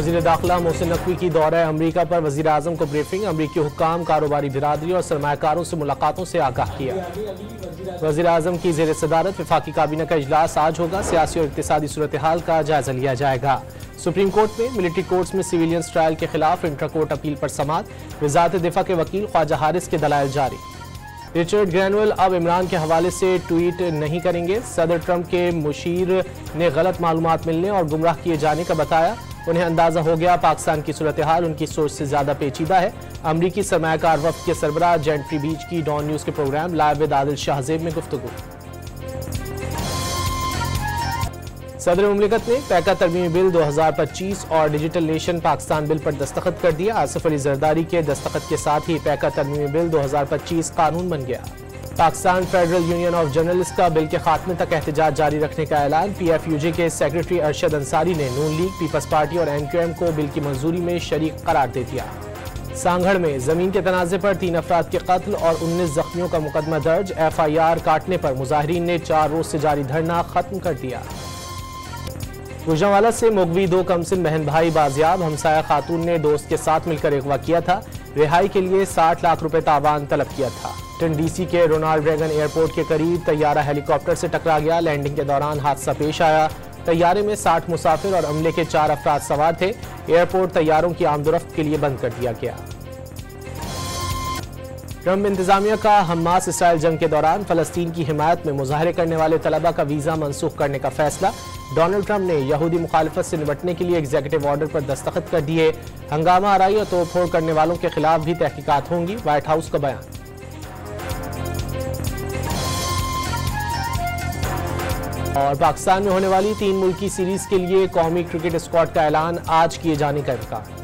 वज़ीर दाखिला मोहसिन नकवी की दौरा अमरीका पर वज़ीर आज़म को ब्रीफिंग। अमरीकी हुक्काम, कारोबारी बिरादरी और सरमायाकारों से मुलाकातों से आगाह किया। वज़ीर आज़म की ज़ेर सदारत वफाकी काबीना का इजलास आज होगा। सियासी और इक़्तिसादी सूरत हाल का जायजा लिया जाएगा। सुप्रीम कोर्ट में मिलिट्री कोर्ट्स में सिविलियंस ट्रायल के खिलाफ इंटर कोर्ट अपील पर समाअत। वज़ारत दिफा के वकील ख्वाजा हारिस के दलाइल जारी। रिचर्ड ग्रैनुअल अब इमरान के हवाले से ट्वीट नहीं करेंगे। सदर ट्रंप के मुशीर ने गलत मालूमात मिलने और गुमराह किए जाने का बताया। उन्हें अंदाजा हो गया पाकिस्तान की सूरत हाल उनकी सोच से ज्यादा पेचीदा है। अमरीकी सरमायाकार वफ्द के सरबराह जेंट्री बीच की डॉन न्यूज के programme live with Adil Shahzeb में गुफ्तगू। सदर मुमलिकत ने पैका तरमीमी बिल 2025 और डिजिटल नेशन पाकिस्तान बिल पर दस्तखत कर दिया। आसिफ अली जरदारी के दस्तखत के साथ ही पैका तरमीमी बिल 2025 कानून बन गया। Pakistan federal union of journalist का बिल के खात्मे तक एहतजाज जारी रखने का ऐलान। PFUJ के सेक्रेटरी अरशद अंसारी ने नून लीग, पीपल्स पार्टी और NQM को बिल की मंजूरी में शरीक करार दे दिया। सांगड़ में जमीन के तनाज़े पर 3 अफराद के कत्ल और 19 जख्मियों का मुकदमा दर्ज। FIR काटने पर मुजाहिरीन ने 4 रोज से जारी धरना खत्म कर दिया। गुजरांवाला से मुगवी 2 कमसिन बहन भाई बाजियाब। हमसाया खातून ने दोस्त के साथ मिलकर अगवा किया था। रिहाई के लिए 60 लाख रुपए तावान तलब किया था। DC के रोनाल्ड रेगन एयरपोर्ट के करीब तैयारा हेलीकॉप्टर से टकरा गया। लैंडिंग के दौरान हादसा पेश आया। तैयारे में 60 मुसाफिर और अमले के 4 अफराद सवार थे। एयरपोर्ट तैयारों की आमदोरफ्त के लिए बंद कर दिया गया। ट्रंप इंतजामिया का हमास इसराइल जंग के दौरान फलस्तीन की हिमायत में मुजाहरे करने वाले तलबा का वीजा मनसूख करने का फैसला। डोनाल्ड ट्रंप ने यहूदी मुखालिफत से निपटने के लिए एग्जीक्यूटिव ऑर्डर पर दस्तखत कर दिए। हंगामा आराई और तोड़फोड़ करने वालों के खिलाफ भी तहकीकात होंगी, व्हाइट हाउस का बयान। और पाकिस्तान में होने वाली 3 मुल्की सीरीज के लिए कौमी क्रिकेट स्क्वाड का ऐलान आज किए जाने का इम्कान।